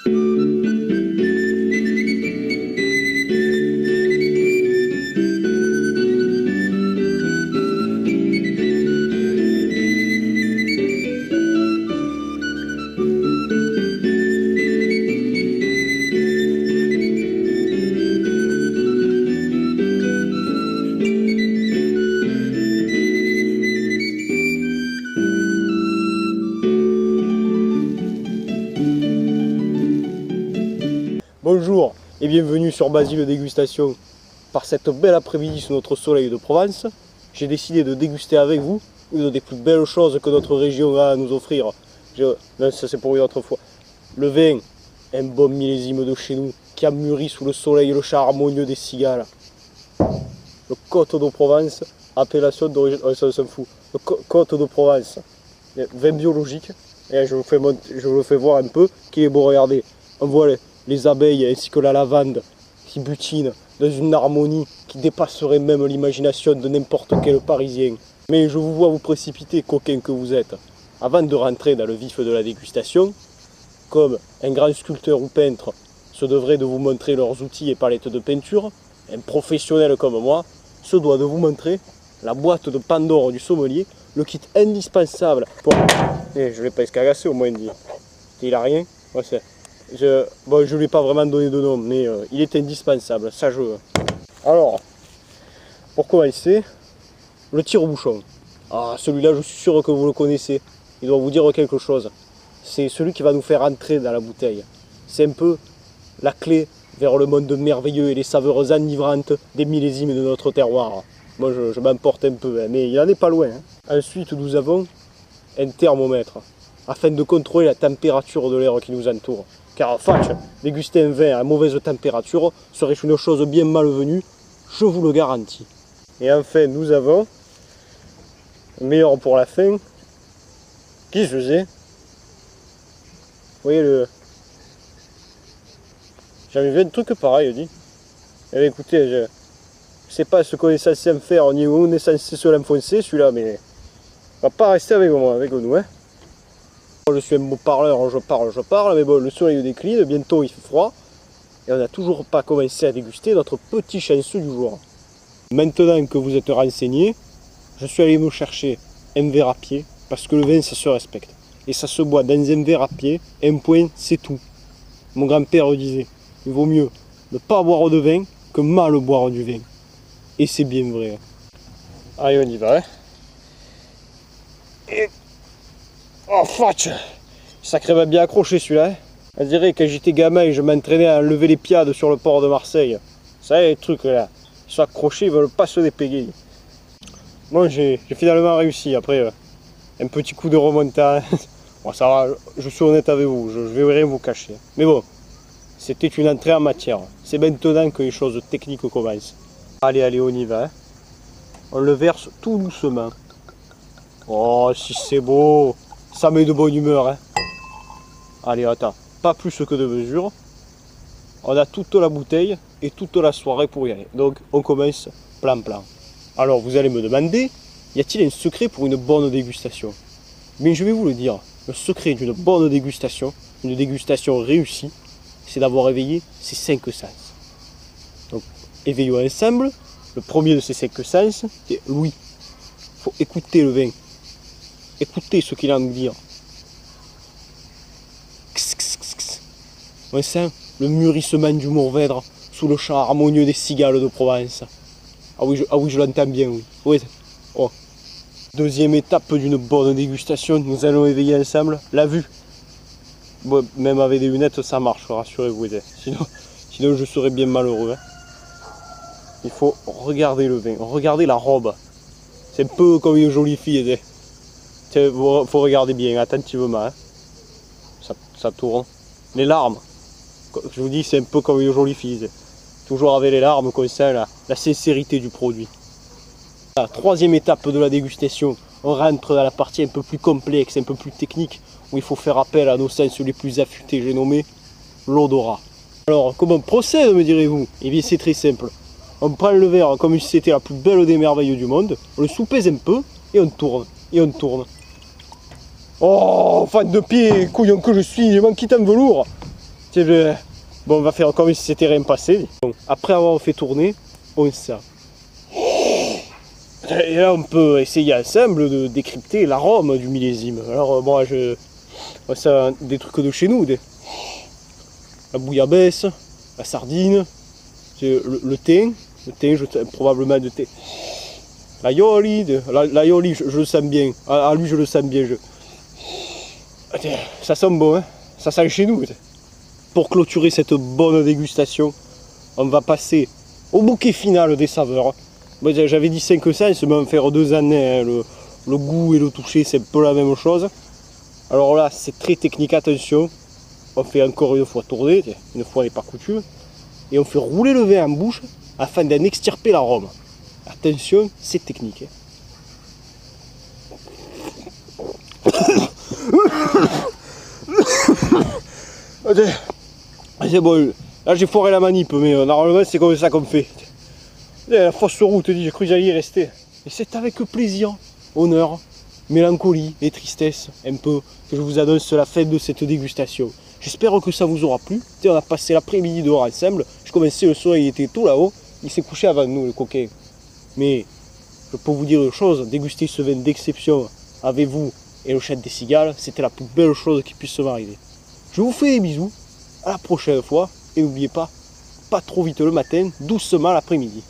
Bonjour et bienvenue sur Basile Dégustation. Par cette belle après-midi sous notre soleil de Provence, j'ai décidé de déguster avec vous une des plus belles choses que notre région a à nous offrir. Non, ça c'est pour une autre fois. Le vin, un bon millésime de chez nous qui a mûri sous le soleil et le char harmonieux des cigales. Le Côte de Provence, appellation d'origine... Oh, ça s'en fout. Le Côte de Provence, vin biologique. Et je vous le fais voir un peu, qui est beau, regardez. On voit les abeilles ainsi que la lavande qui butinent dans une harmonie qui dépasserait même l'imagination de n'importe quel Parisien. Mais je vous vois vous précipiter, coquin que vous êtes. Avant de rentrer dans le vif de la dégustation, comme un grand sculpteur ou peintre se devrait de vous montrer leurs outils et palettes de peinture, un professionnel comme moi se doit de vous montrer la boîte de Pandore du sommelier, le kit indispensable pour... je ne l'ai pas escagassé au moins dit. Il a rien. Ouais, je ne lui ai pas vraiment donné de nom, mais il est indispensable, ça je veux. Alors, pour commencer, le tire-bouchon. Ah, celui-là, je suis sûr que vous le connaissez. Il doit vous dire quelque chose. C'est celui qui va nous faire entrer dans la bouteille. C'est un peu la clé vers le monde merveilleux et les saveurs enivrantes des millésimes de notre terroir. Moi, je m'emporte un peu, hein, mais il n'en est pas loin. Hein. Ensuite, nous avons un thermomètre, afin de contrôler la température de l'air qui nous entoure. Car Fatch, déguster un vin à mauvaise température serait une chose bien malvenue, je vous le garantis. Et enfin, nous avons, meilleur pour la fin, qui je sais. Vous voyez le... J'avais vu un truc pareil, dit. Eh bien, écoutez, je sais pas ce qu'on est censé me faire, on est censé se l'enfoncer celui-là, mais on va pas rester avec moi, avec nous, hein. Je suis un beau parleur, je parle, mais bon, le soleil décline, bientôt il fait froid, et on n'a toujours pas commencé à déguster notre petit chanceux du jour. Maintenant que vous êtes renseignés, je suis allé me chercher un verre à pied, parce que le vin ça se respecte. Et ça se boit dans un verre à pied, un point c'est tout. Mon grand-père disait, il vaut mieux ne pas boire de vin que mal boire du vin. Et c'est bien vrai. Allez, on y va. Hein. Et... Oh, fatch! Sacrément bien accroché celui-là. Hein. On dirait que quand j'étais gamin et je m'entraînais à enlever les piades sur le port de Marseille. Ça, les trucs là, ils sont accrochés, ils veulent pas se dépéguer. Bon, j'ai finalement réussi après un petit coup de remontada. Bon, ça va, je suis honnête avec vous, je vais rien vous cacher. Mais bon, c'était une entrée en matière. C'est maintenant que les choses techniques commencent. Allez, allez, on y va. Hein. On le verse tout doucement. Oh, si c'est beau! Ça met de bonne humeur. Hein. Allez, attends, pas plus que de mesure. On a toute la bouteille et toute la soirée pour y aller. Donc, on commence plan. Alors, vous allez me demander, y a-t-il un secret pour une bonne dégustation? Mais je vais vous le dire. Le secret d'une bonne dégustation, une dégustation réussie, c'est d'avoir éveillé ses 5 sens. Donc, éveillons ensemble. Le premier de ces 5 sens, c'est l'ouïe. Il faut écouter le vin. Écoutez ce qu'il a à nous dire. On sent le mûrissement du Mourvèdre sous le chant harmonieux des cigales de Provence. Ah oui, je l'entends bien, oui. Oui. Oh. Deuxième étape d'une bonne dégustation, nous allons éveiller ensemble la vue. Bon, même avec des lunettes, ça marche, rassurez-vous. Sinon, je serais bien malheureux. Hein. Il faut regarder le vin, regarder la robe. C'est un peu comme une jolie fille. Il faut regarder bien, attentivement. Hein. Ça tourne. Les larmes, je vous dis, c'est un peu comme une jolie fille. Toujours avec les larmes qu'on sent la sincérité du produit. La troisième étape de la dégustation, on rentre dans la partie un peu plus complexe, un peu plus technique, où il faut faire appel à nos sens les plus affûtés, j'ai nommé l'odorat. Alors, comment on procède, me direz-vous? Eh bien, c'est très simple. On prend le verre comme si c'était la plus belle des merveilles du monde, on le soupèse un peu, et on tourne, et on tourne. Oh, fan de pied, couillon que je suis, je m'en quitte en velours. Bon, on va faire comme si c'était rien passé. Bon, après avoir fait tourner, on sert. Et là, on peut essayer ensemble de décrypter l'arôme du millésime. Alors, moi, c'est des trucs de chez nous. La bouillabaisse, la sardine, le thym. Le thym, probablement de thym. L'aioli, je le sens bien. Ah, lui, je le sens bien. Ça sent bon, hein. Ça sent chez nous. Pour clôturer cette bonne dégustation, on va passer au bouquet final des saveurs. Moi, j'avais dit 5 sens, mais on va faire 2 années. Hein. Le goût et le toucher, c'est un peu la même chose. Alors là, c'est très technique, attention. On fait encore une fois tourner, une fois n'est pas coutume. Et on fait rouler le vin en bouche afin d'en extirper l'arôme. Attention, c'est technique. C'est bon, là j'ai foiré la manip, mais normalement c'est comme ça qu'on fait. La fausse route, j'ai cru que j'allais y rester. Et c'est avec plaisir, honneur, mélancolie et tristesse, un peu, que je vous annonce la fin de cette dégustation. J'espère que ça vous aura plu. On a passé l'après-midi dehors ensemble. Je commençais, le soleil était tout là-haut. Il s'est couché avant nous, le coquin. Mais je peux vous dire une chose, déguster ce vin d'exception avec vous et le chant des cigales, c'était la plus belle chose qui puisse m'arriver. Je vous fais des bisous, à la prochaine fois, et n'oubliez pas trop vite le matin, doucement l'après-midi.